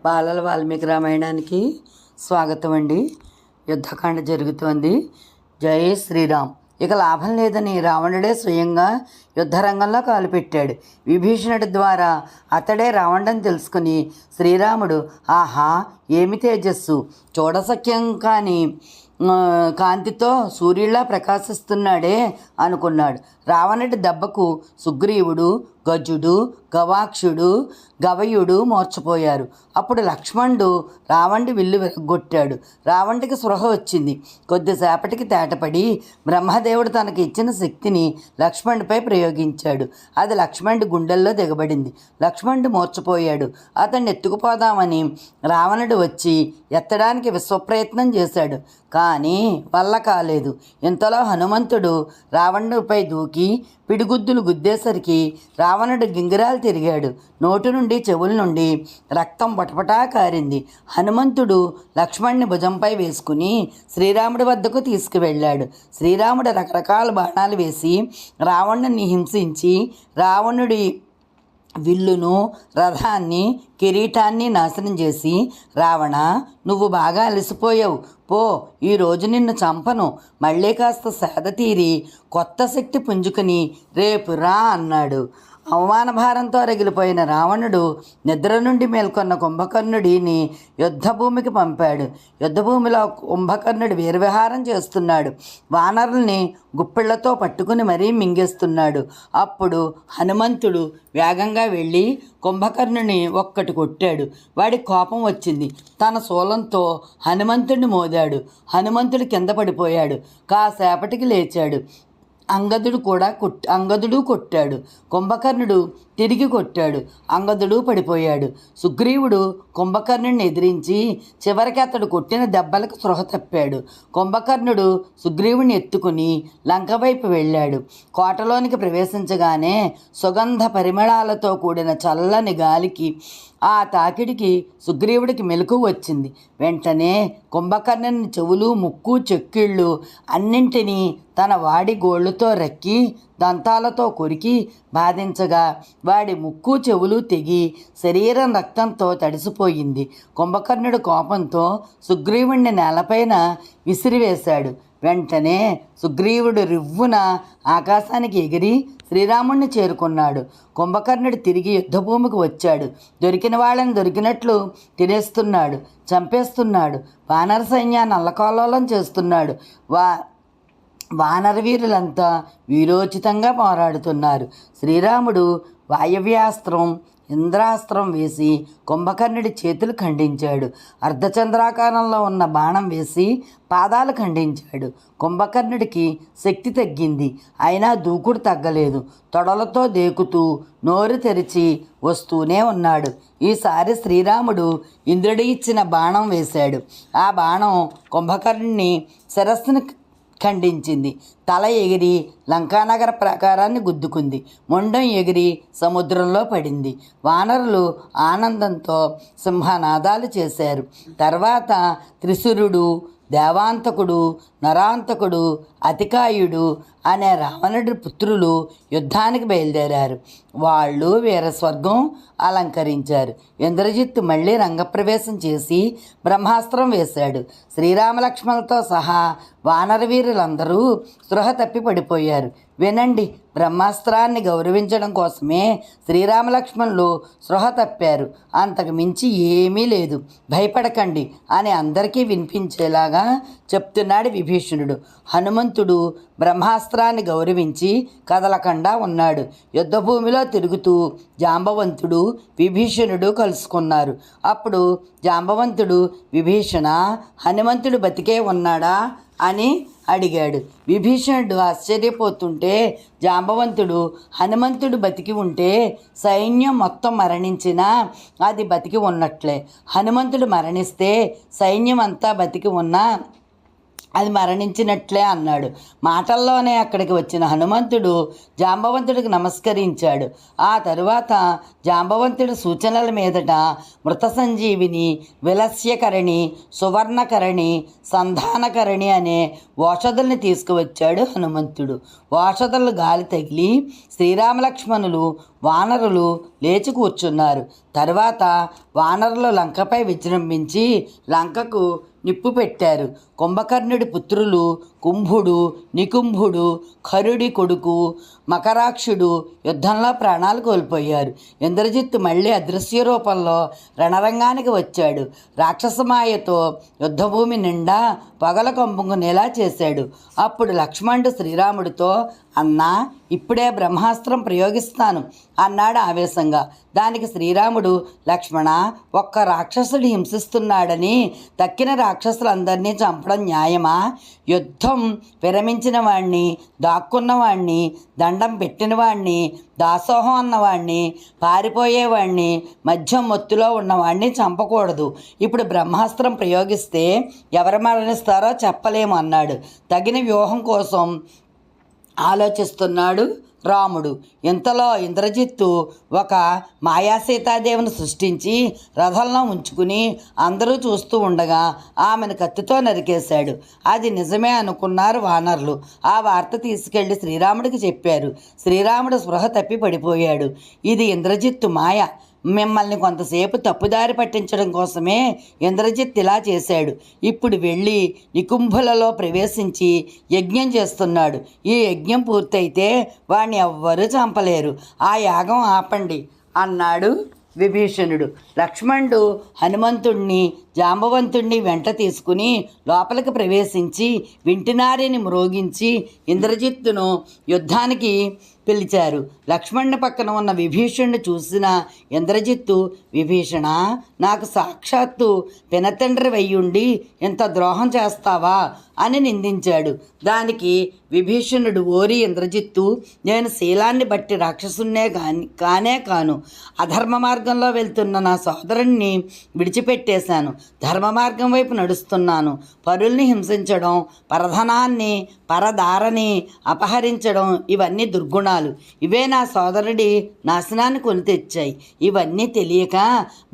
బాలల వాల్మీకి రామాయణానికి స్వాగతం అండి. యుద్ధకాండ జరుగుతోంది. జై శ్రీరామ్. ఇక లాభం లేదని రావణుడే స్వయంగా యుద్ధరంగంలో కాలుపెట్టాడు. విభీషణుడి ద్వారా అతడే రావణుడని తెలుసుకుని శ్రీరాముడు ఆహా ఏమి తేజస్సు, చూడసఖ్యం కాని కాంతితో సూర్యుడిలా ప్రకాశిస్తున్నాడే అనుకున్నాడు. రావణుడి దెబ్బకు సుగ్రీవుడు, గజుడు, గవాక్షుడు, గవయుడు మోర్చపోయారు. అప్పుడు లక్ష్మణుడు రావణుడి విల్లు విరగొట్టాడు. రావణుడికి స్పృహ వచ్చింది. కొద్దిసేపటికి తేటపడి బ్రహ్మదేవుడు తనకి ఇచ్చిన శక్తిని లక్ష్మణుడిపై ప్రయోగించాడు. అది లక్ష్మణుడి గుండెల్లో దిగబడింది. లక్ష్మణుడు మోర్చపోయాడు. అతన్ని ఎత్తుకుపోదామని రావణుడు వచ్చి ఎత్తడానికి విశ్వప్రయత్నం చేశాడు. కానీ వల్ల కాలేదు. ఇంతలో హనుమంతుడు రావణుడిపై దూకి పిడిగుద్దులు గుద్దేసరికి రావణుడు గింగిరాలు తిరిగాడు. నోటి నుండి చెవుల నుండి రక్తం పటపటా కారింది. హనుమంతుడు లక్ష్మణ్ణి భుజంపై వేసుకుని శ్రీరాముడి వద్దకు తీసుకువెళ్ళాడు. శ్రీరాముడు రకరకాల బాణాలు వేసి రావణుడిని హింసించి రావణుడి విల్లును, రథాన్ని, కిరీటాన్ని నాశనం చేసి రావణ నువ్వు బాగా అలసిపోయావు, పో ఈరోజు నిన్ను చంపను, మళ్ళీ కాస్త సేద తీరి కొత్త శక్తి పుంజుకుని రేపు రా అన్నాడు. అవమాన భారంతో రగిలిపోయిన రావణుడు నిద్ర నుండి మేల్కొన్న కుంభకర్ణుడిని యుద్ధభూమికి పంపాడు. యుద్ధభూమిలో కుంభకర్ణుడు వీరవిహారం చేస్తున్నాడు. వానరుల్ని గుప్పిళ్లతో పట్టుకుని మరీ మింగేస్తున్నాడు. అప్పుడు హనుమంతుడు వేగంగా వెళ్ళి కుంభకర్ణుని ఒక్కటి కొట్టాడు. వాడికి కోపం వచ్చింది. తన శూలంతో హనుమంతుడిని మోదాడు. హనుమంతుడు కింద పడిపోయాడు. కాసేపటికి లేచాడు. అంగదుడు కొట్టాడు. కుంభకర్ణుడు తిరిగి కొట్టాడు. అంగదుడు పడిపోయాడు. సుగ్రీవుడు కుంభకర్ణుడిని ఎదిరించి చివరికి అతడు కొట్టిన దెబ్బలకు స్పృహ తప్పాడు. కుంభకర్ణుడు సుగ్రీవుని ఎత్తుకుని లంక వైపు వెళ్ళాడు. కోటలోనికి ప్రవేశించగానే సుగంధ పరిమళాలతో కూడిన చల్లని గాలికి ఆ తాకిడికి సుగ్రీవుడికి మెలకువ వచ్చింది. వెంటనే కుంభకర్ణుని చెవులు, ముక్కు, చెక్కిళ్ళు అన్నింటినీ తన వాడి గోళ్ళతో రక్కి దంతాలతో కొరికి బాధించగా వాడి ముక్కు, చెవులు తెగి శరీరం రక్తంతో తడిసిపోయింది. కుంభకర్ణుడు కోపంతో సుగ్రీవుడిని నేలపైన విసిరివేశాడు. వెంటనే సుగ్రీవుడు రివ్వున ఆకాశానికి ఎగిరి శ్రీరాముణ్ణి చేరుకున్నాడు. కుంభకర్ణుడు తిరిగి యుద్ధభూమికి వచ్చాడు. దొరికిన వాళ్ళని దొరికినట్లు తినేస్తున్నాడు, చంపేస్తున్నాడు. వానర సైన్యాన్ని అల్లకల్లోలం చేస్తున్నాడు. వానర వీరులంతా వీరోచితంగా పోరాడుతున్నారు. శ్రీరాముడు వాయవ్యాస్త్రం, ఇంద్రాస్త్రం వేసి కుంభకర్ణుడి చేతులు ఖండించాడు. అర్ధచంద్రాకారంలో ఉన్న బాణం వేసి పాదాలు ఖండించాడు. కుంభకర్ణుడికి శక్తి తగ్గింది. అయినా దూకుడు తగ్గలేదు. తొడలతో దేకుతూ నోరు తెరిచి వస్తూనే ఉన్నాడు. ఈసారి శ్రీరాముడు ఇంద్రుడి ఇచ్చిన బాణం వేశాడు. ఆ బాణం కుంభకర్ణుని శిరస్సును ఖండించింది. తల ఎగిరి లంకానగర ప్రాకారాన్ని గుద్దుకుంది. మొండం ఎగిరి సముద్రంలో పడింది. వానరులు ఆనందంతో సింహనాదాలు చేశారు. తర్వాత త్రిశూరుడు, దేవాంతకుడు, నరాంతకుడు, అతికాయుడు అనే రావణుడి పుత్రులు యుద్ధానికి బయలుదేరారు. వాళ్ళు వీరస్వర్గం అలంకరించారు. ఇంద్రజిత్తు మళ్ళీ రంగప్రవేశం చేసి బ్రహ్మాస్త్రం వేశాడు. శ్రీరామలక్ష్మణులతో సహా వానర వీరులందరూ స్పృహ తప్పి పడిపోయారు. వినండి, బ్రహ్మాస్త్రాన్ని గౌరవించడం కోసమే శ్రీరామలక్ష్మణులు స్పృహ తప్పారు. అంతకు మించి ఏమీ లేదు, భయపడకండి అని అందరికీ వినిపించేలాగా చెప్తున్నాడు విభీషణుడు. హనుమంతుడు బ్రహ్మాస్త్రాన్ని గౌరవించి కదలకుండా ఉన్నాడు. యుద్ధభూమిలో తిరుగుతూ జాంబవంతుడు, విభీషణుడు కలుసుకున్నారు. అప్పుడు జాంబవంతుడు విభీషణ, హనుమంతుడు బతికే ఉన్నాడా అని అడిగాడు. విభీషణుడు ఆశ్చర్యపోతుంటే జాంబవంతుడు హనుమంతుడు బతికి ఉంటే సైన్యం మొత్తం మరణించినా అది బతికి ఉన్నట్లే, హనుమంతుడు మరణిస్తే సైన్యం అంతా బతికి ఉన్నా అది మరణించినట్లే అన్నాడు. మాటల్లోనే అక్కడికి వచ్చిన హనుమంతుడు జాంబవంతుడికి నమస్కరించాడు. ఆ తరువాత జాంబవంతుడి సూచనల మీదట మృత సంజీవిని, విలస్యకరణి, సువర్ణకరణి, సంధానకరణి అనే ఓషధుల్ని తీసుకువచ్చాడు హనుమంతుడు. ఓషధులు గాలి తగిలి శ్రీరామలక్ష్మణులు వానరులు లేచి కూర్చున్నారు. తర్వాత వానరులు లంకపై విజృంభించి లంకకు నిప్పు పెట్టారు. కుంభకర్ణుడి పుత్రులు కుంభుడు, నికుంభుడు, ఖరుడి కొడుకు మకరాక్షుడు యుద్ధంలో ప్రాణాలు కోల్పోయారు. ఇంద్రజిత్తు మళ్ళీ అదృశ్య రూపంలో రణరంగానికి వచ్చాడు. రాక్షసమాయతో యుద్ధభూమి నిండా పగల కంపుకునేలా చేశాడు. అప్పుడు లక్ష్మణుడు శ్రీరాముడితో, అన్నా, ఇప్పుడే బ్రహ్మాస్త్రం ప్రయోగిస్తాను అన్నాడు ఆవేశంగా. దానికి శ్రీరాముడు, లక్ష్మణ, ఒక్క రాక్షసుడు హింసిస్తున్నాడని తక్కిన రాక్షసులందరినీ చంపడం న్యాయమా? యుద్ధం విరమించిన వాణ్ణి, దాక్కున్నవాణ్ణి, దండం పెట్టినవాణ్ణి, దాసోహం అన్నవాణ్ణి, పారిపోయేవాణ్ణి, మద్యం మత్తులో ఉన్నవాణ్ణి చంపకూడదు. ఇప్పుడు బ్రహ్మాస్త్రం ప్రయోగిస్తే ఎవరు మరణిస్తారో చెప్పలేము అన్నాడు. తగిన వ్యూహం కోసం ఆలోచిస్తున్నాడు రాముడు. ఇంతలో ఇంద్రజిత్తు ఒక మాయాసీతాదేవిని సృష్టించి రథంలో ఉంచుకుని అందరూ చూస్తూ ఉండగా ఆమెను కత్తితో నరికేశాడు. అది నిజమే అనుకున్నారు వానరులు. ఆ వార్త తీసుకెళ్లి శ్రీరాముడికి చెప్పారు. శ్రీరాముడు స్పృహ తప్పి పడిపోయాడు. ఇది ఇంద్రజిత్తు మాయ. మిమ్మల్ని కొంతసేపు తప్పుదారి పట్టించడం కోసమే ఇంద్రజిత్ ఇలా చేశాడు. ఇప్పుడు వెళ్ళి నికుంభులలో ప్రవేశించి యజ్ఞం చేస్తున్నాడు. ఈ యజ్ఞం పూర్తయితే వాణ్ణి ఎవ్వరూ చంపలేరు. ఆ యాగం ఆపండి అన్నాడు విభీషణుడు. లక్ష్మణుడు హనుమంతుణ్ణి, జాంబవంతుణ్ణి వెంట తీసుకుని లోపలికి ప్రవేశించి వింటినారిని మ్రోగించి ఇంద్రజిత్తును యుద్ధానికి పిలిచారు. లక్ష్మణుని పక్కన ఉన్న విభీషణుని చూసిన ఇంద్రజిత్తు, విభీషణ, నాకు సాక్షాత్తు పినతండ్రి వయ్యుండి ఇంత ద్రోహం చేస్తావా అని నిందించాడు. దానికి విభీషణుడు, ఓరి ఇంద్రజిత్తు, నేను శీలాన్ని బట్టి రాక్షసున్నే కానే కాను. అధర్మ మార్గంలో వెళ్తున్న నా సోదరుణ్ణి విడిచిపెట్టేశాను. ధర్మ మార్గం వైపు నడుస్తున్నాను. పరుల్ని హింసించడం, పరధనాన్ని, పరదారని అపహరించడం ఇవన్నీ దుర్గుణాలు. ఇవే నా సోదరుడి నాశనాన్ని కొని తెచ్చాయి. ఇవన్నీ తెలియక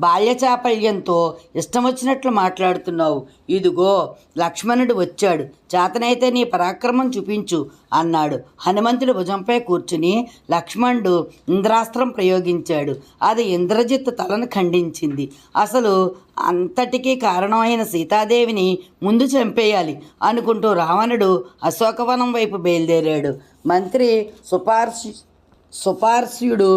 బాల్యచాపల్యంతో ఇష్టం వచ్చినట్లు మాట్లాడుతున్నావు. ఇదిగో లక్ష్మణుడు వచ్చాడు. చేతనైతే నీ పరాక్రమం చూపించు అన్నాడు. హనుమంతుడి భుజంపై కూర్చుని లక్ష్మణుడు ఇంద్రాస్త్రం ప్రయోగించాడు. అది ఇంద్రజిత్ తలను ఖండించింది. అసలు అంతటికీ కారణమైన సీతాదేవిని ముందు చంపేయాలి అనుకుంటూ రావణుడు అశోకవనం వైపు బయలుదేరాడు. మంత్రి సుపార్శ్యుడు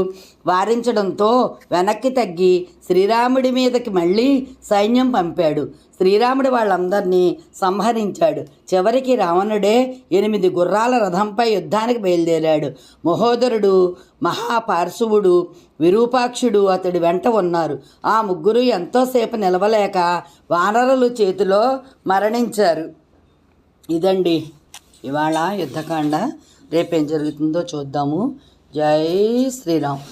వారించడంతో వెనక్కి తగ్గి శ్రీరాముడి మీదకి మళ్ళీ సైన్యం పంపాడు. శ్రీరాముడు వాళ్ళందరినీ సంహరించాడు. చివరికి రావణుడే 8 గుర్రాల రథంపై యుద్ధానికి బయలుదేరాడు. మహోదరుడు, మహాపార్శవుడు, విరూపాక్షుడు అతడి వెంట ఉన్నారు. ఆ ముగ్గురు ఎంతోసేపు నిలవలేక వానరుల చేతిలో మరణించారు. ఇదండి ఇవాళ యుద్ధకాండ. రేపేం జరుగుతుందో చూద్దాము. జై శ్రీరామ్.